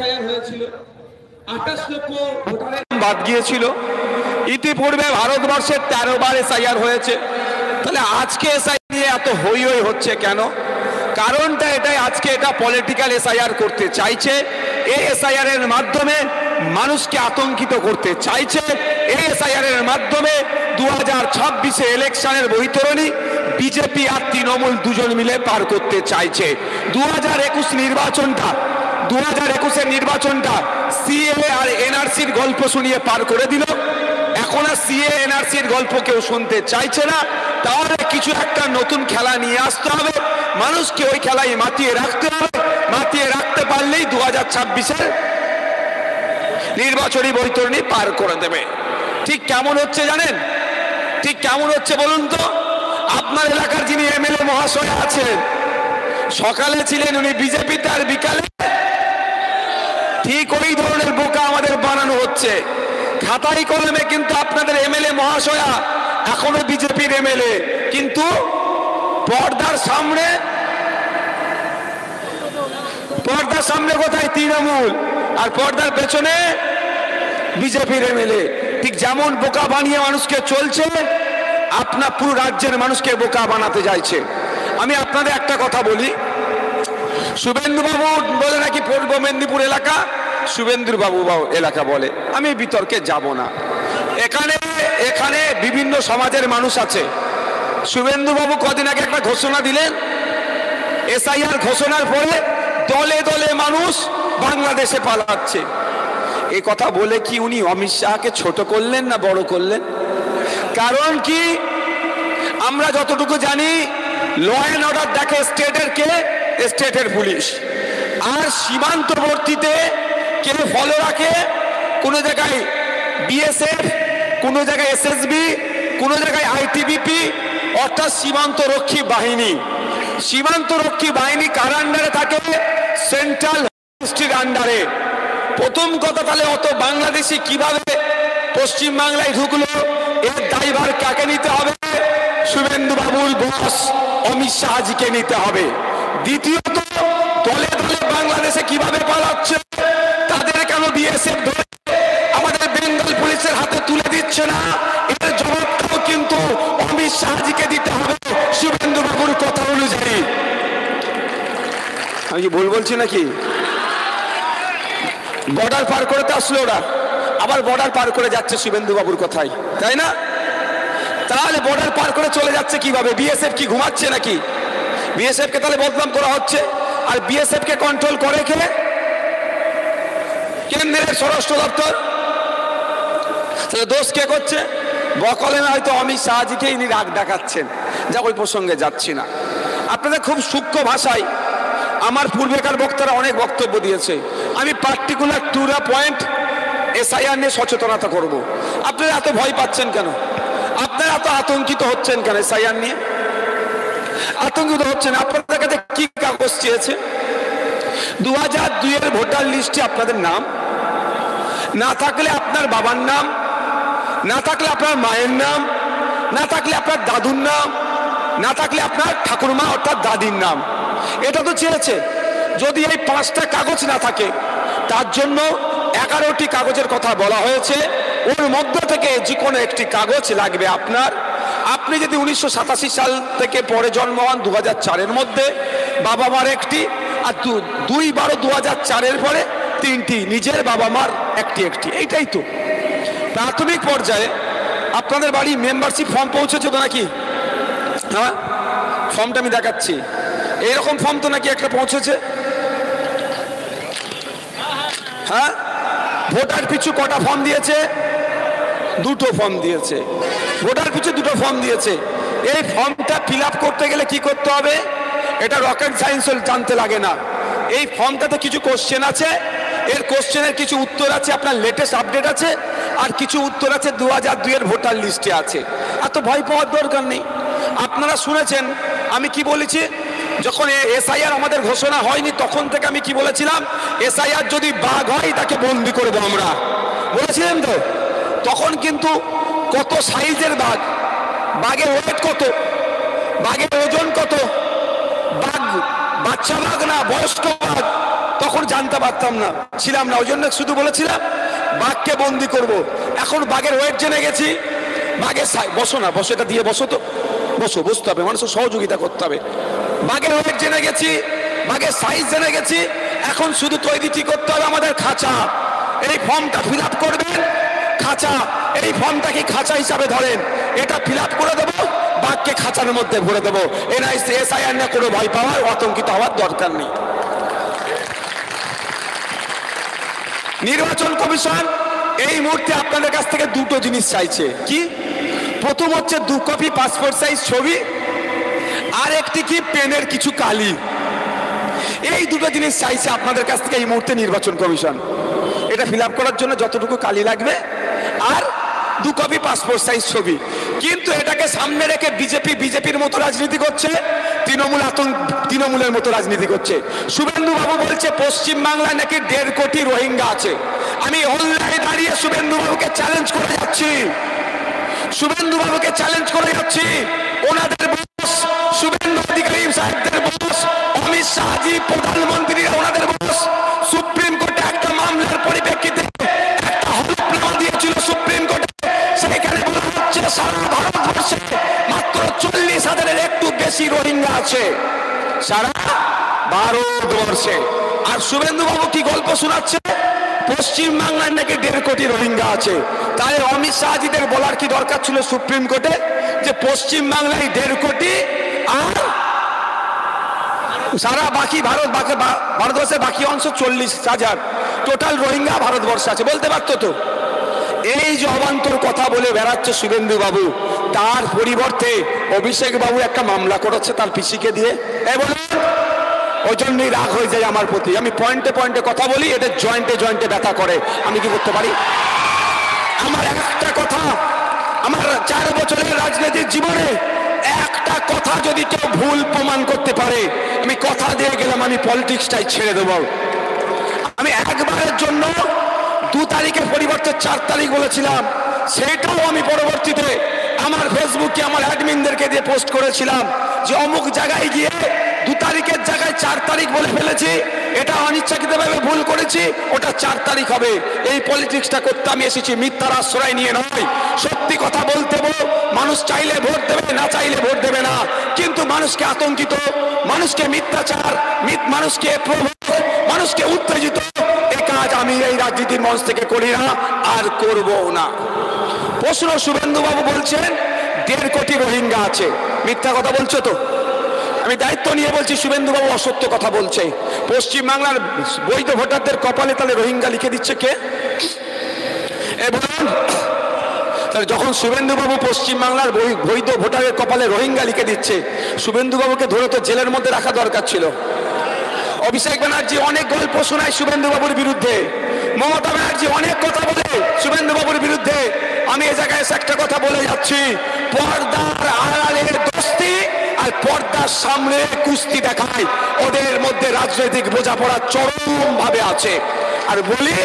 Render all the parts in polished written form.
SIR হয়েছিল, 28 লক্ষ ভোটারের বাদ গিয়েছিল। ইতিপূর্বে ভারতবর্ষের 13 বার এসআইআর হয়েছে। তাহলে আজকে এসআইআর নিয়ে এত হই হই হচ্ছে কেন? কারণটা এটাই, আজকে এটা পলিটিক্যাল এসআইআর করতে চাইছে। এই এসআইআর এর মাধ্যমে মানুষকে আতঙ্কিত করতে চাইছে। এই এসআইআর এর মাধ্যমে 2026 ইলেকশনের বৈতরণী বিজেপি আর তৃণমূল দুজন মিলে পার করতে চাইছে। 2021 নির্বাচনটা সিএ আর এনআরসির গল্প শুনিয়ে পার করে দিল। এখন আর সিএ এনআরসির গল্প কেউ শুনতে চাইছে না। তাহলে কিছু একটা নতুন খেলা নিয়ে আসতে হবে, মানুষকে ওই খেলায় মাতিয়ে রাখতে হবে। মাতিয়ে রাখতে পারলেই 2026 নির্বাচনী বৈতরণী পার করে দেবে। ঠিক কেমন হচ্ছে জানেন? ঠিক কেমন হচ্ছে বলুন তো? আপনার এলাকার যিনি এমএলএ মহাশয় আছেন, সকালে ছিলেন উনি বিজেপিতে, আর বিকালে ঠিক ওই ধরনের বোকা আমাদের বানানো হচ্ছে। খাতায় কলমে কিন্তু আপনাদের এমএলএ মহাশয়া এখনো বিজেপির এমএলএ, কিন্তু পর্দার সামনে কোথায় তৃণমূল, আর পর্দার পেছনে বিজেপির এমএলএ। ঠিক যেমন বোকা বানিয়ে মানুষকে চলছে, আপনার পুরো রাজ্যের মানুষকে বোকা বানাতে চাইছে। আমি আপনাদের একটা কথা বলি, শুভেন্দুবাবু বলে নাকি পূর্ব মেদিনীপুর এলাকা, শুভেন্দুর বাবু এলাকা বলে। আমি বিতর্কে যাব না। এখানে বিভিন্ন সমাজের মানুষ আছে। শুভেন্দুবাবু কদিন আগে একটা ঘোষণা দিলেন, এসআইআর ঘোষণার পরে দলে দলে মানুষ বাংলাদেশে পালাচ্ছে। এই কথা বলে কি উনি অমিত শাহকে ছোট করলেন না বড় করলেন? কারণ কি, আমরা যতটুকু জানি ল অ্যান্ড অর্ডার দেখে স্টেটের পুলিশ, আর সীমান্তবর্তীতে কে ফলো রাখে, কোনো জায়গায় বিএসএফ, কোনো জায়গায় এসএসবি, কোনো জায়গায় আইটিবিপি, অর্থাৎ সীমান্তরক্ষী বাহিনী। সীমান্তরক্ষী বাহিনী কার আন্ডারে থাকে? সেন্ট্রাল মিনিস্ট্রির আন্ডারে। প্রথম কথা, তাহলে অত বাংলাদেশি কিভাবে পশ্চিম বাংলায় ঢুকলো? এর দায়ভার কাকে নিতে হবে? শুভেন্দু বাবুর বস অমিত শাহজিকে নিতে হবে। দ্বিতীয়ত, দলে দলে বাংলাদেশে কিভাবে পালাচ্ছে, তাদের কেন বিএসএফ ধরে আমাদের বেঙ্গল পুলিশের হাতে তুলে দিচ্ছে না? এর জবাবটাও কিন্তু অমিত শাহজিকে দিতে হবে শুভেন্দু বাবুর কথা অনুযায়ী। আমি কি ভুল বলছি নাকি? বর্ডার পার করে তো আসলো ওরা, আবার বর্ডার পার করে যাচ্ছে শুভেন্দু বাবুর কথাই, তাই না? তাহলে বর্ডার পার করে চলে যাচ্ছে কিভাবে? বিএসএফ কি ঘুমাচ্ছে নাকি? বিএসএফ কে তাহলে বদনাম করা হচ্ছে। আর বিএসএফ কে কন্ট্রোল করে কে? কেন্দ্রের স্বরাষ্ট্র দপ্তর। তাহলে দোষ কে করছে? বকলেন হয়তো অমিত শাহজিকে ইনি রাগ দেখাচ্ছেন। যা, ওই প্রসঙ্গে যাচ্ছি না। আপনাদের খুব সূক্ষ্ম ভাষায় আমার পূর্বেকার বক্তারা অনেক বক্তব্য দিয়েছে। আমি particular to the point SIR নিয়ে সচেতনতা করব। আপনারা এত ভয় পাচ্ছেন কেন? আপনারা এত আতঙ্কিত হচ্ছেন কেন? এসআইআর নিয়ে আতঙ্কিত হচ্ছেন। আপনাদের কাছে কি কাগজ চেয়েছে? 2002 ভোটার লিস্টে আপনাদের নাম না থাকলে আপনার বাবার নাম, না থাকলে আপনার মায়ের নাম, না থাকলে আপনার দাদুর নাম, না থাকলে আপনার ঠাকুরমা অর্থাৎ দাদির নাম, এটা তো চেয়েছে। যদি এই 5টা কাগজ না থাকে, তার জন্য 11টি কাগজের কথা বলা হয়েছে। ওর মধ্য থেকে যে কোনো একটি কাগজ লাগবে আপনার। আপনি যদি 1987 সাল থেকে পরে জন্ম হন, 2004-এর মধ্যে বাবা মার একটি, আর 2/12/2004-এর পরে 3টি নিজের বাবা মার একটি। এইটাই তো প্রাথমিক পর্যায়ে। আপনাদের বাড়ি মেম্বারশিপ ফর্ম পৌঁছেছে তো নাকি? হ্যাঁ, ফর্মটা আমি দেখাচ্ছি। এইরকম ফর্ম তো নাকি একটা পৌঁছেছে? হ্যাঁ, ভোটার পিছু কটা ফর্ম দিয়েছে? 2টো ফর্ম দিয়েছে। ভোটার পিছু 2টো ফর্ম দিয়েছে। এই ফর্মটা ফিল আপ করতে গেলে কি করতে হবে? এটা রকেট সায়েন্স জানতে লাগে না। এই ফর্মটাতে কিছু কোশ্চেন আছে, এর কোশ্চেনের কিছু উত্তর আছে, আপনার লেটেস্ট আপডেট আছে, আর কিছু উত্তর আছে 2002-এর ভোটার লিস্টে আছে। এত ভয় পাওয়ার দরকার নেই। আপনারা শুনেছেন আমি কি বলেছি? যখন এসআইআর আমাদের ঘোষণা হয়নি তখন থেকে আমি কি বলেছিলাম? এসআইআর যদি বাঘ হয় তাকে বন্দি করে দেবো আমরা, বলেছিলাম তো। তখন কিন্তু কত সাইজের বাঘ, বাঘের ওয়েট কত, বাঘের ওজন কত, বাঘ বাচ্চা বাঘ না বয়স্ক বাঘ, তখন তখন জানতে পারতাম না, ছিলাম না, ওই জন্য শুধু বলেছিলাম বাঘকে বন্দি করব। এখন বাঘের ওয়েট জেনে গেছি, বাঘের বসো না, বসো, এটা দিয়ে বসো, তো বসো, বসতে হবে, মানুষের সহযোগিতা করতে হবে। বাঘের ওয়েট জেনে গেছি, বাঘের সাইজ জেনে গেছি। এখন শুধু তৈরি করতে হবে আমাদের খাঁচা। এই ফর্মটা ফিল আপ করবেন, খাঁচা, এই ফর্মটা কি খাঁচা হিসাবে ধরেন, এটা ফিল আপ করে দেবো, বাঘকে খাঁচার মধ্যে ভরে দেবো। এসআইআর নিয়ে কোনো ভয় পাওয়ার, আতঙ্কিত হওয়ার দরকার নেই। নির্বাচন কমিশন এই মুহূর্তে আপনাদের কাছ থেকে দুটো জিনিস চাইছে। কি? প্রথম হচ্ছে 2 কপি পাসপোর্ট সাইজ ছবি, আর একটি কি পেনের কিছু কালি। এই দুটো জিনিস চাইছে আপনাদের কাছ থেকে এই মুহূর্তে নির্বাচন কমিশন। এটা ফিল আপ করার জন্য যতটুকু কালি লাগবে আর 2 কপি পাসপোর্ট সাইজ ছবি। কিন্তু এটাকে সামনে রেখে বিজেপির মতো রাজনীতি করছে, তৃণমূলের মতো রাজনীতি করছে। শুভেন্দু বাবু বলছে পশ্চিম বাংলায় নাকি 1.5 কোটি রোহিঙ্গা আছে। আমি অনলাইনে দাঁড়িয়ে শুভেন্দু বাবুকে চ্যালেঞ্জ করে যাচ্ছি, শুভেন্দু বাবুকে চ্যালেঞ্জ করে যাচ্ছি। ওনাদের বস শুভেন্দু অধিকারী সাহেবদের বস, অমিত শাহজি প্রধানমন্ত্রী ওনাদের বস, সুপ্রিম কোর্টে একটা মামলার পরিপ্রেক্ষিতে একটা হলফনামা দিয়েছিল সুপ্রিম কোর্টে। সেখানে বলা হচ্ছে সারা ভারতবর্ষে মাত্র 40,000-এর একটু বেশি রোহিঙ্গা আছে, সারা ভারতবর্ষে। আর শুভেন্দু বাবু কি গল্প শোনাচ্ছে, পশ্চিম বাংলায় নাকি 1.5 কোটি রোহিঙ্গা আছে। তাই অমিত শাহজিদের বলার কি দরকার ছিল সুপ্রিম কোর্টে যে পশ্চিম বাংলায় 1.5 কোটি আর সারা বাকি ভারতবর্ষের বাকি অংশ 40,000 টোটাল রোহিঙ্গা ভারতবর্ষে আছে, বলতে পারতো তো। এই যে অবান্তর কথা বলে বেড়াচ্ছে শুভেন্দু বাবু, তার পরিবর্তে অভিষেক বাবু একটা মামলা করেছে তার পিসিকে দিয়ে। ওই জন্যই রাগ হয়ে যায় আমার প্রতি। আমি পয়েন্টে পয়েন্টে কথা বলি, এটা জয়েন্টে ব্যথা করে। আমি কি করতে পারি? আমার একটা কথা, আমার 4 বছরের রাজনৈতিক জীবনে একটা কথা যদি কেউ ভুল প্রমাণ করতে পারে, আমি কথা দিয়ে গেলাম আমি পলিটিক্সটাই ছেড়ে দেব। আমি একবারের জন্য 2 তারিখের পরিবর্তে 4 তারিখ বলেছিলাম, সেটাও আমি পরবর্তীতে আমার ফেসবুকে আমার অ্যাডমিনদেরকে দিয়ে পোস্ট করেছিলাম যে অমুক জায়গায় গিয়ে 2 তারিখের জায়গায় 4 তারিখ বলে ফেলেছি, এটা অনিচ্ছাকৃতভাবে ভুল করেছি, ওটা 4 তারিখ হবে। এই পলিটিক্সটা করতে আমি এসেছি, মিথ্যার আশ্রয় নিয়ে নয়। সত্যি কথা বলতে মানুষ চাইলে ভোট দেবে, না চাইলে ভোট দেবে না, কিন্তু মানুষকে আতঙ্কিত, মানুষকে মিথ্যাচার, মানুষকে মানুষকে উত্তেজিত, এই কাজ আমি এই রাজনীতির মঞ্চ থেকে করি না আর করব না। প্রশ্ন, শুভেন্দু বাবু বলছেন 1.5 কোটি রোহিঙ্গা আছে, মিথ্যা কথা বলছো তো? আমি দায়িত্ব নিয়ে বলছি শুভেন্দু বাবু অসত্য কথা বলছে। পশ্চিম বাংলার বৈধ ভোটারদের কপালে তাহলে রোহিঙ্গা লিখে দিচ্ছে কে? যখন শুভেন্দু বাবু পশ্চিম বাংলার বৈধ ভোটারের কপালে রোহিঙ্গা লিখে দিচ্ছে, শুভেন্দু বাবুকে ধরে তো জেলের মধ্যে রাখা দরকার ছিল। অভিষেক ব্যানার্জি অনেক গল্প শোনায় শুভেন্দু বাবুর বিরুদ্ধে, মমতা ব্যানার্জি অনেক কথা বলে শুভেন্দু বাবুর বিরুদ্ধে। আমি এই জায়গায় একটা কথা বলে যাচ্ছি, পর্দার আড়ালে দোস্তি আর পর্দার সামনে কুস্তি দেখায়, ওদের মধ্যে রাজনৈতিক বোঝাপড়া চরম ভাবে আছে। আর বলি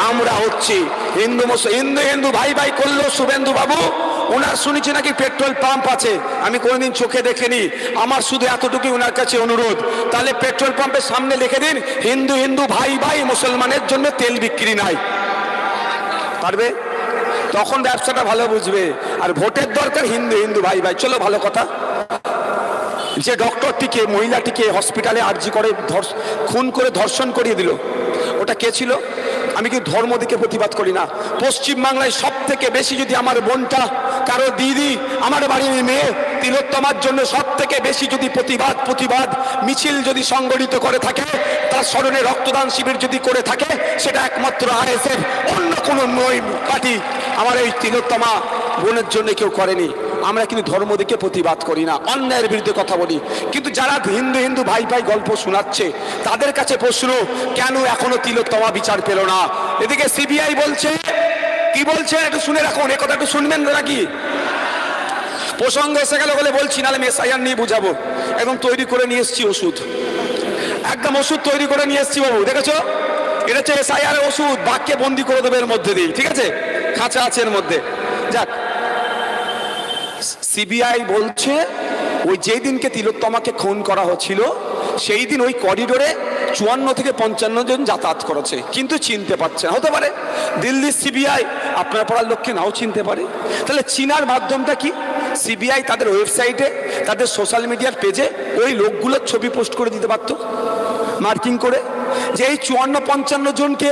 আমরা হচ্ছি হিন্দু ভাই করলো শুভেন্দু বাবু। ওনার শুনেছি নাকি পেট্রোল পাম্প আছে, আমি কোনোদিন চোখে দেখিনি। আমার শুধু এতটুকু ওনার কাছে অনুরোধ, তাহলে পেট্রোল পাম্পের সামনে লিখে দিন হিন্দু ভাই মুসলমানের জন্য তেল বিক্রি নাই, পারবে? তখন ব্যবসাটা ভালো বুঝবে। আর ভোটের দরকার হিন্দু ভাই। চলো ভালো কথা। যে ডক্টরটিকে, মহিলাটিকে হসপিটালে আর্জি করে খুন করে ধর্ষণ করিয়ে দিল, ওটা কে ছিল? আমি কি ধর্ম দিকে প্রতিবাদ করি না। পশ্চিম বাংলায় সব থেকে বেশি যদি আমার বোনটা, কারো দিদি, আমার বাড়ির মেয়ে তিলোত্তমার জন্য সব থেকে বেশি যদি প্রতিবাদ মিছিল যদি সংগঠিত করে থাকে, তার স্মরণে রক্তদান শিবির যদি করে থাকে, সেটা একমাত্র আইএসএফ, অন্য কোনো পার্টি আমার এই তিলোত্তমা বোনের জন্য কেউ করেনি। আমরা কিন্তু ধর্ম দিকে প্রতিবাদ করি না, অন্যায়ের বিরুদ্ধে কথা বলি। কিন্তু যারা হিন্দু ভাই গল্প শোনাচ্ছে, তাদের কাছে প্রশ্ন, কেন এখনো তিলোত্তমা বিচার পেল না? এদিকে সিবিআই বলছে, কি বলছে একটু শুনে রাখুন, এ কথা একটু শুনবেন নাকি? প্রসঙ্গ এসে গেল বলে বলছি, নাহলে এসআইআর নিয়ে বুঝাবো। একদম তৈরি করে নিয়ে এসছি ওষুধ, একদম ওষুধ তৈরি করে নিয়ে এসছি বাবু, দেখেছো? এটা হচ্ছে এসআইআর ওষুধ, বাক্যে বন্দি করে দেবে এর মধ্যে দিয়ে, ঠিক আছে? খাঁচা আছে এর মধ্যে। যাক, সিবিআই বলছে ওই যেই দিনকে তিলোত্তমাকে খুন করা হচ্ছিল সেই দিন ওই করিডোরে 54 থেকে 55 জন যাতায়াত করেছে, কিন্তু চিনতে পারছে না। হতে পারে দিল্লির সিবিআই আপনার পাড়ার লোককে নাও চিনতে পারে। তাহলে চিনার মাধ্যমটা কি? সিবিআই তাদের ওয়েবসাইটে, তাদের সোশ্যাল মিডিয়ার পেজে ওই লোকগুলোর ছবি পোস্ট করে দিতে পারতো, মার্কিং করে, যে এই 54-55 জনকে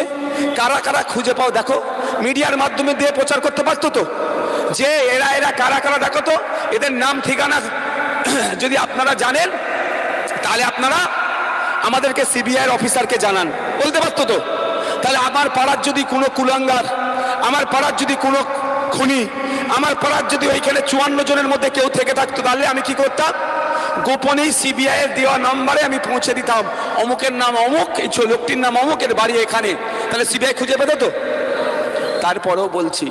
কারা কারা খুঁজে পাও দেখো। মিডিয়ার মাধ্যমে দিয়ে প্রচার করতে পারতো তো, যে এরা এরা কারা কারা দেখো তো, এদের নাম ঠিকানা যদি আপনারা জানেন তাহলে আপনারা আমাদেরকে সিবিআই অফিসারকে জানান, বলতে পারতো তো। তাহলে আমার পাড়ার যদি কোনো কুলাঙ্গার, আমার পাড়ার যদি কোনো খুনি, আমার পাড়ার যদি ওইখানে 54 জনের মধ্যে কেউ থেকে থাকতো, তাহলে আমি কি করতাম? গোপনেই সিবিআই এর দেওয়া নম্বরে আমি পৌঁছে দিতাম, অমুকের নাম অমুক, এই লোকটির নাম অমুক, এর বাড়ি এখানে। তাহলে সিবিআই খুঁজে পেত তো। তারপরেও বলছি,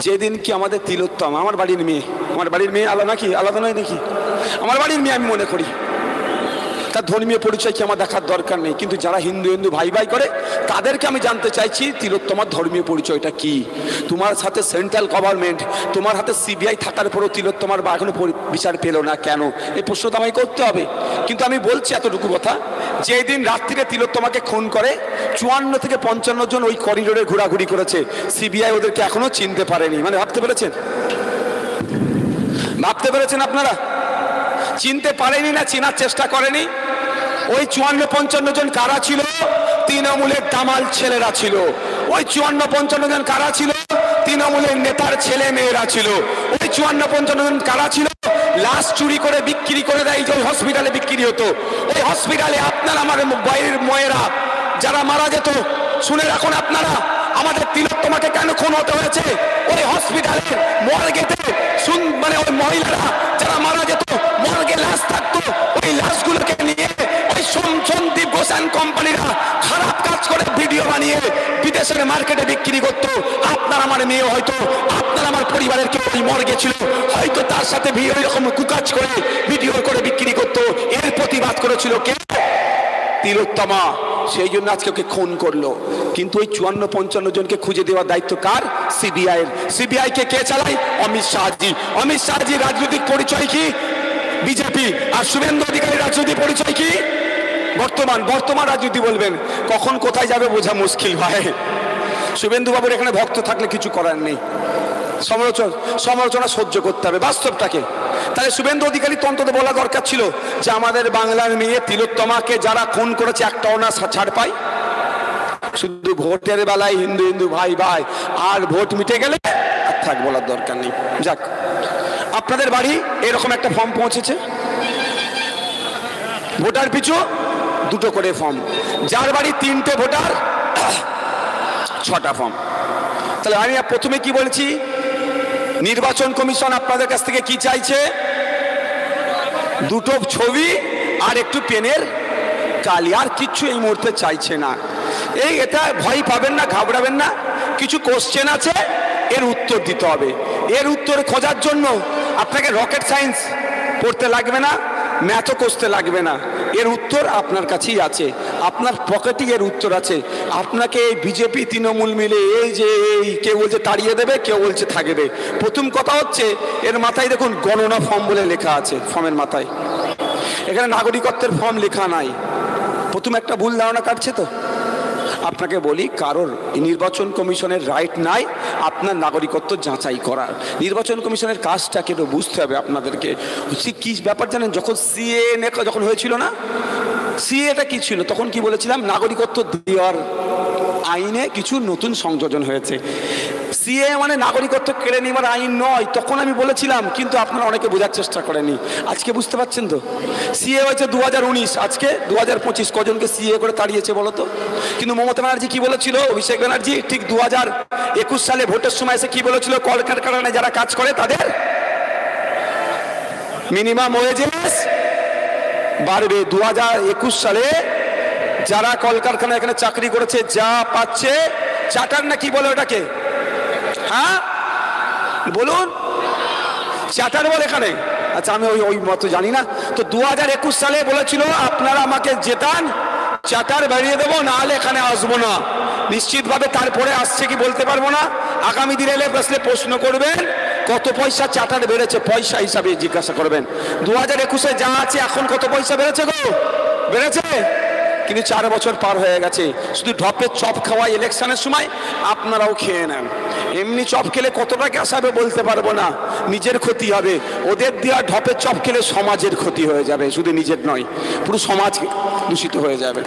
যেদিন কি আমাদের তিলোত্তমা, আমার বাড়ির মেয়ে, আমার বাড়ির মেয়ে আলাদা নাকি? আলাদা নয় নাকি? আমার বাড়ির মেয়ে আমি মনে করি, তার ধর্মীয় পরিচয় কি আমার দেখার দরকার নেই, কিন্তু যারা হিন্দু হিন্দু ভাই ভাই করে তাদেরকে আমি জানতে চাইছি তিলোত্তমার ধর্মীয় পরিচয়টা কি। তোমার সাথে সেন্ট্রাল গভর্নমেন্ট, তোমার হাতে সিবিআই থাকার পরও তিলোত্তমার বা এখনো বিচার পেল না কেন? এই প্রশ্নটা আমায় করতে হবে। কিন্তু আমি বলছি এতটুকু কথা, যেদিন রাত্রিরে তিলোত্তমাকে খুন করে 54 থেকে 55 জন ওই করিডোরে ঘোরাঘুরি করেছে, সিবিআই ওদেরকে এখনো চিনতে পারেনি। মানে ভাবতে পেরেছেন? ভাবতে পেরেছেন আপনারা? চিনতে পারেনি না চেনার চেষ্টা করেনি। ওই 54-55 জন কারা ছিল? তৃণমূলের দামাল ছেলেরা ছিল। ওই 54-55 জন কারা ছিল? তৃণমূলের নেতার ছেলে মেয়েরা ছিল। ওই 54-55 জন কারা ছিল? লাশ চুরি করে বিক্রি করে দেয়, যে হসপিটালে বিক্রি হতো। ওই হসপিটালে আপনার আমার বাইরের মেয়েরা যারা মারা যেত, শুনে রাখুন আপনারা, আমাদের তিলোত্তমাকে কেন খুন হতে হয়েছে? ওই হসপিটালের মর্গেতে মানে ওই মহিলারা যারা মারা যেত, মর্গে লাশ থাকতো, ওই লাশগুলোকে নিয়ে ওই সন্দীপ ঘোষাল কোম্পানিরা খারাপ কাজ করে ভিডিও বানিয়ে বিদেশের মার্কেটে বিক্রি করতো। আপনার আমার মেয়ে হয়তো, আপনার আমার পরিবারের কেউ ওই মর্গে ছিল, হয়তো তার সাথে এরকম কুকাজ করে ভিডিও করে বিক্রি করতো। এর প্রতিবাদ করেছিল কে? তিলোত্তমা। সেই জন্য আজকে ওকে খুন করলো। কিন্তু ওই 54-55 জনকে খুঁজে দেওয়ার দায়িত্ব কার? সিবিআই এর। সিবিআই কে কে চালায়? অমিত শাহজি। অমিত শাহজি রাজনৈতিক পরিচয় কি? বিজেপি। আর শুভেন্দু অধিকারীর রাজনৈতিক পরিচয় কি? বর্তমান রাজনীতি বলবেন, কখন কোথায় যাবে বোঝা মুশকিল ভাই। শুভেন্দু বাবুর এখানে ভক্ত থাকলে কিছু করার নেই, সমালোচনা সহ্য করতে হবে বাস্তবটাকে। তাহলে শুভেন্দু অধিকারী অন্তত বলা দরকার ছিল যে আমাদের বাংলার মেয়ে তিলোত্তমাকে যারা খুন করেছে একটাও না ছাড় পায়। শুধু ভোটের বেলায় হিন্দু হিন্দু ভাই ভাই, আর ভোট মিটে গেলে আর থাক বলার দরকার নেই। যাক, আপনাদের বাড়ি এরকম একটা ফর্ম পৌঁছেছে, ভোটার পিছু 2টো করে ফর্ম। যার বাড়ি 3টে ভোটার 6টা ফর্ম। তাহলে আমি প্রথমে কি বলছি, নির্বাচন কমিশন আপনাদের কাছ থেকে কি চাইছে? 2টো ছবি আর একটু পেনের কালি, আর কিচ্ছু এই মুহূর্তে চাইছে না। এটা ভয় পাবেন না, ঘাবড়াবেন না। কিছু কোশ্চেন আছে, এর উত্তর দিতে হবে। এর উত্তর খোঁজার জন্য আপনাকে রকেট সায়েন্স পড়তে লাগবে না, ম্যাথও কষতে লাগবে না। এর উত্তর আপনার কাছেই আছে, আপনার পকেটেই এর উত্তর আছে। আপনাকে এই বিজেপি তৃণমূল মিলে এই যে কেউ বলছে তাড়িয়ে দেবে, কেউ বলছে থাকবে। প্রথম কথা হচ্ছে, এর মাথায় দেখুন গণনা ফর্ম বলে লেখা আছে, ফর্মের মাথায় এখানে নাগরিকত্বের ফর্ম লেখা নাই। প্রথম একটা ভুল ধারণা কাটছে তো। আপনাকে বলি, কারোর নির্বাচন কমিশনের রাইট নাই আপনার নাগরিকত্ব যাচাই করার। নির্বাচন কমিশনের কাজটাকে তো বুঝতে হবে আপনাদেরকে। কি ব্যাপার জানেন, যখন সিএ যখন হয়েছিল না, সিএটা কি ছিল, তখন কি বলেছিলাম, নাগরিকত্ব দেওয়ার আইনে কিছু নতুন সংযোজন হয়েছে। সিএ মানে নাগরিকত্ব কেড়ে নেওয়ার আইন নয়, তখন আমি বলেছিলাম, কিন্তু আপনারা অনেকে বোঝার চেষ্টা করেনি। আজকে বুঝতে পারছেন তো, সিএ হয়েছে 2019, আজকে 2025। কজনকে সিএ করে তাড়িয়েছে বলো তো? কিন্তু মমতা ব্যানার্জি কি বলেছিল, অভিষেক ব্যানার্জি ঠিক 2021 সালে ভোটের সময় এসে কি বলেছিল, কলকারখানায় যারা কাজ করে তাদের মিনিমাম ওয়েজেস বাড়বে। 2021 সালে যারা কলকারখানায় এখানে চাকরি করেছে যা পাচ্ছে, চার্টার না কি বলে ওটাকে, হ্যাঁ বলুন, চার্টার বলে এখানে। আচ্ছা, আমি ওই মতো জানি না। তো 2021 সালে বলেছিল আপনারা আমাকে জেতান, চার্টার বাড়িয়ে দেবো, নাহলে এখানে আসবো না। নিশ্চিতভাবে তারপরে আসছে কি বলতে পারবো না। আগামী দিনে এলে প্রশ্ন করবেন কত পয়সা চার্টার বেড়েছে, পয়সা হিসাবে জিজ্ঞাসা করবেন। 2021-এ যা আছে এখন কত পয়সা বেড়েছে গো? বেড়েছে? কিন্তু 4 বছর পার হয়ে গেছে। শুধু ঢপের চপ খাওয়া ইলেকশনের সময় আপনারাও খেয়ে নেন। এমনি চপ খেলে কতটা গ্যাস হবে বলতে পারবো না, নিজের ক্ষতি হবে। ওদের দেওয়া ঢপের চপ খেলে সমাজের ক্ষতি হয়ে যাবে, শুধু নিজের নয়, পুরো সমাজ দূষিত হয়ে যাবে।